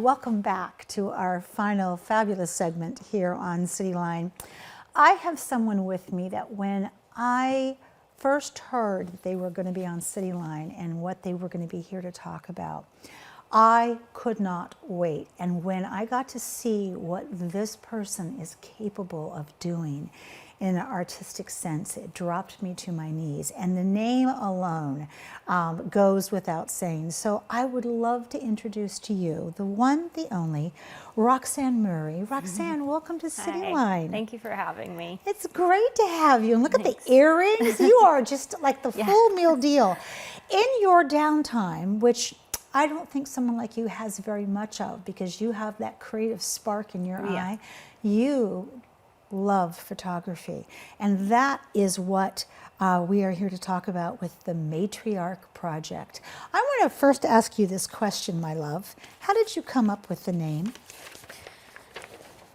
welcome back to our final fabulous segment here on Cityline. I have someone with me that when I first heard that they were going to be on Cityline and what they were going to be here to talk about, I could not wait. And when I got to see what this person is capable of doing in an artistic sense, it dropped me to my knees. And the name alone goes without saying. So I would love to introduce to you the one, the only, Roxann Murray. Roxann, welcome to Cityline. Thank you for having me. It's great to have you. And look at the earrings. You are just like the full meal deal. In your downtime, which I don't think someone like you has very much of, because you have that creative spark in your eye, you love photography. And that is what we are here to talk about with the Matriarch project. I want to first ask you this question, my love. How did you come up with the name?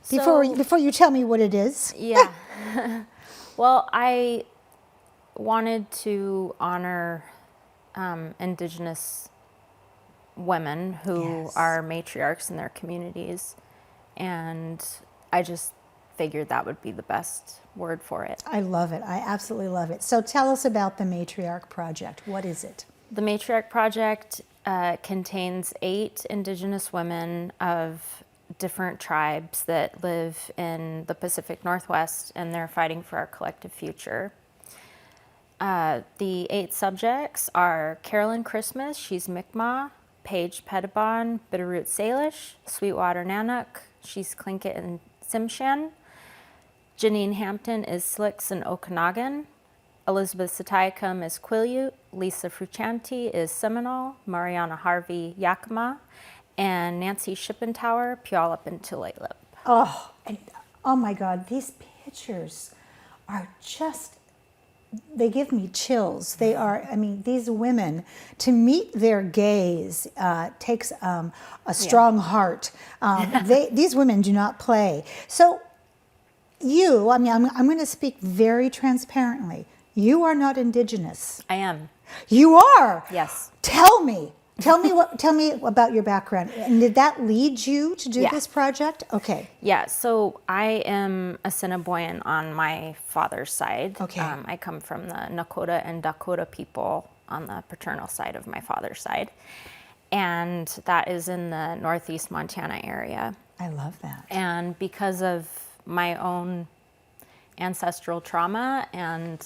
Before you tell me what it is. Yeah. Well, I wanted to honor Indigenous women who are matriarchs in their communities, and I just figured that would be the best word for it. I love it. I absolutely love it. So tell us about the Matriarch project. What is it? The Matriarch project contains 8 Indigenous women of different tribes that live in the Pacific Northwest, and they're fighting for our collective future. The 8 subjects are Carolyn Christmas, she's Mi'kmaq; Paige Pettibon, Bitterroot Salish; Sweetwater Nanook, she's Tlingit and Tsimshian; Janine Hampton is Slicks and Okanagan; Elizabeth Satayacum is Quileute; Lisa Fruchanti is Seminole; Mariana Harvey Yakima; and Nancy Shippentauer, Puyallup and Tulalip. Oh my God, these pictures are just, they give me chills. They are, I mean, these women, to meet their gaze takes a strong heart. These women do not play. So you, I mean, I'm going to speak very transparently. You are not Indigenous. I am. You are? Yes. Tell me about your background. And did that lead you to do this project? Okay. Yeah, so I am Assiniboine on my father's side. Okay. I come from the Nakota and Dakota people on the paternal side of my father's side. And that is in the Northeast Montana area. I love that. And because of my own ancestral trauma and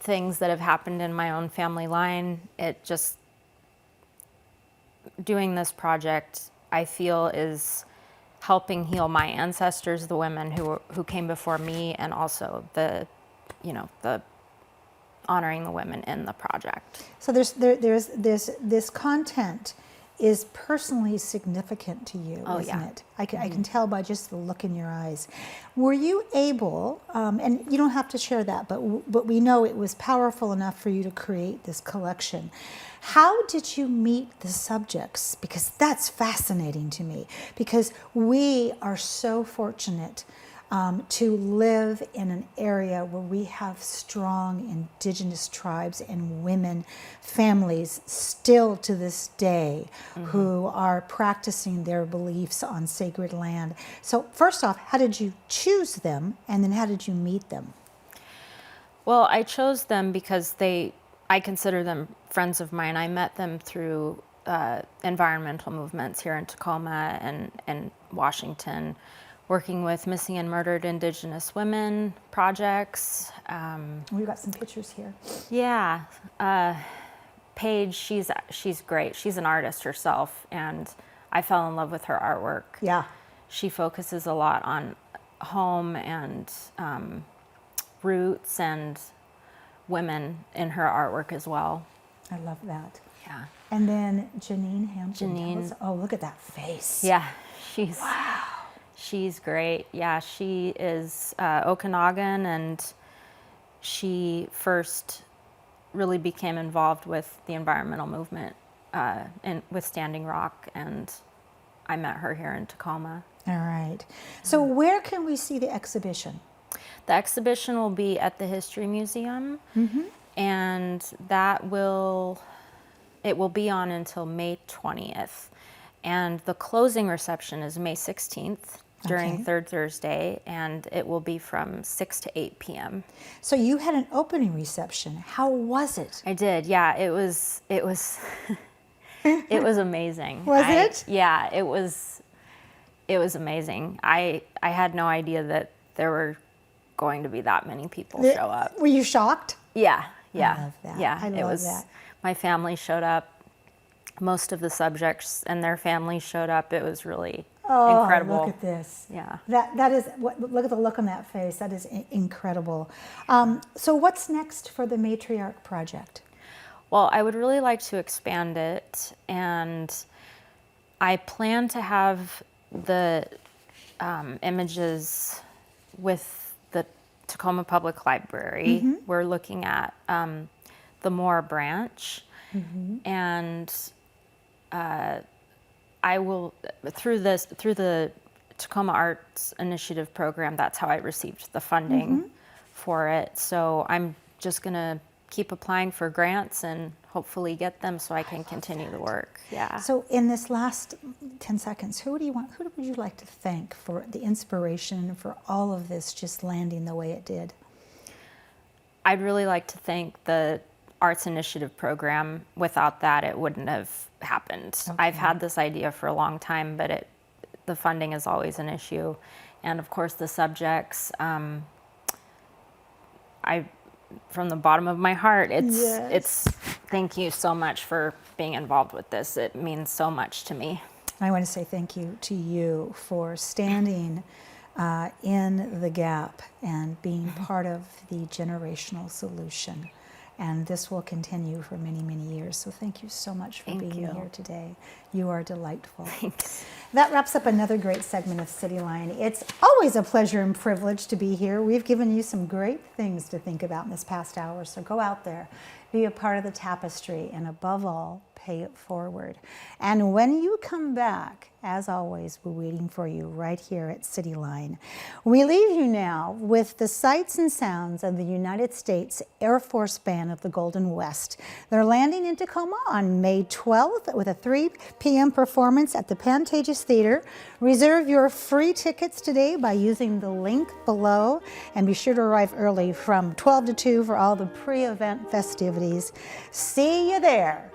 things that have happened in my own family line, it just, doing this project, I feel is helping heal my ancestors, the women who came before me, and also the honoring the women in the project. So there's this content is personally significant to you, isn't it? I can tell by just the look in your eyes. Were you able, and you don't have to share that, but we know it was powerful enough for you to create this collection. How did you meet the subjects? Because that's fascinating to me, because we are so fortunate to live in an area where we have strong Indigenous tribes and women, families still to this day who are practicing their beliefs on sacred land. So first off, how did you choose them, and then how did you meet them? Well, I chose them because I consider them friends of mine. I met them through environmental movements here in Tacoma and Washington, working with missing and murdered Indigenous women projects. We've got some pictures here. Yeah. Paige, she's great. She's an artist herself, and I fell in love with her artwork. Yeah. She focuses a lot on home and roots and women in her artwork as well. I love that. Yeah. And then Janine Hampton. Oh, look at that face. Yeah. Wow. She's great. Yeah, she is Okanagan, and she first really became involved with the environmental movement with Standing Rock, and I met her here in Tacoma. All right. So where can we see the exhibition? The exhibition will be at the History Museum, and it will be on until May 20th. And the closing reception is May 16th during Okay. Third Thursday, and it will be from 6 to 8 p.m. So you had an opening reception. How was it? I did, yeah. It was it was amazing. Was it? Yeah, it was amazing. I had no idea that there were going to be that many people show up. Were you shocked? Yeah, yeah. I love that. Yeah, I love that. My family showed up. Most of the subjects and their families showed up. It was really incredible. Look at this. Yeah. That is look at the look on that face. That is incredible. So what's next for the Matriarch project? Well, I would really like to expand it, and I plan to have the images with the Tacoma Public Library. Mm-hmm. We're looking at the Moore branch, Mm-hmm. and I will through the Tacoma Arts Initiative program. That's how I received the funding Mm-hmm. for it. So I'm just gonna keep applying for grants and hopefully get them so I can continue the work. Yeah. So in this last 10 seconds, who would you like to thank for the inspiration and for all of this just landing the way it did? I'd really like to thank the Arts Initiative program. Without that, it wouldn't have happened. Okay. I've had this idea for a long time, but the funding is always an issue. And of course, the subjects, from the bottom of my heart, it's thank you so much for being involved with this. It means so much to me. I want to say thank you to you for standing in the gap and being part of the generational solution. And this will continue for many, many years. So thank you so much for being here today. You are delightful. Thanks. That wraps up another great segment of Cityline. It's always a pleasure and privilege to be here. We've given you some great things to think about in this past hour. So go out there, be a part of the tapestry, and above all, pay it forward. And when you come back, as always, we're waiting for you right here at Cityline. We leave you now with the sights and sounds of the United States Air Force Band of the Golden West. They're landing in Tacoma on May 12th with a 3 p.m. performance at the Pantages Theater. Reserve your free tickets today by using the link below, and be sure to arrive early from 12 to 2 for all the pre-event festivities. See you there.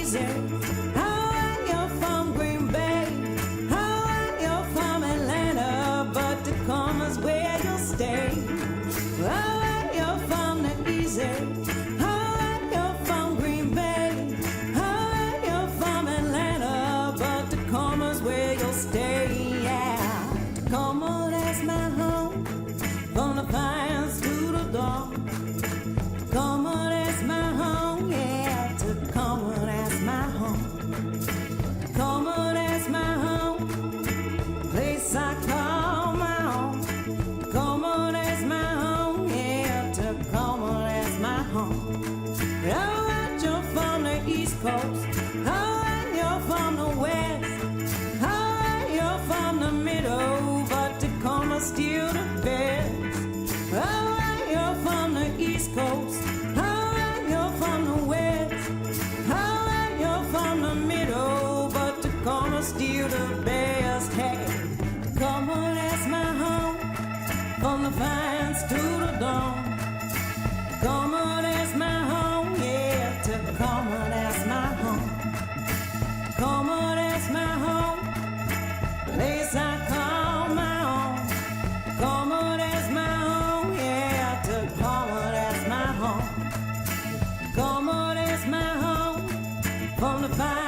easy. Alright, you're from Green Bay. Alright, you're from Atlanta, but Tacoma's where you'll stay. Alright, you're from the easy. Alright, you're from Green Bay. Alright, you're from Atlanta, but Tacoma's where you'll stay. Yeah, Tacoma, that's my home. From the pines to the dawn. Tacoma, that's my home. Yeah, Tacoma, that's my home. Tacoma, that's my home. Place I call my own. Tacoma, that's my home. Yeah, Tacoma, that's my home. Alright, you're from the East Coast. Alright, you're from the West. Alright, you're from the middle, but Tacoma's still the best. Alright, you're from the East Coast. Alright, you're from the West. Alright, you're from the middle, but Tacoma's still the best. Hey, Tacoma, that's my home. From the pines to the dawn. Tacoma, that's my home. Yeah, Tacoma, that's my home. Tacoma, that's my home. Place I call my own. Tacoma, that's my home. Yeah, Tacoma, that's my home. Tacoma, that's my home. From the pines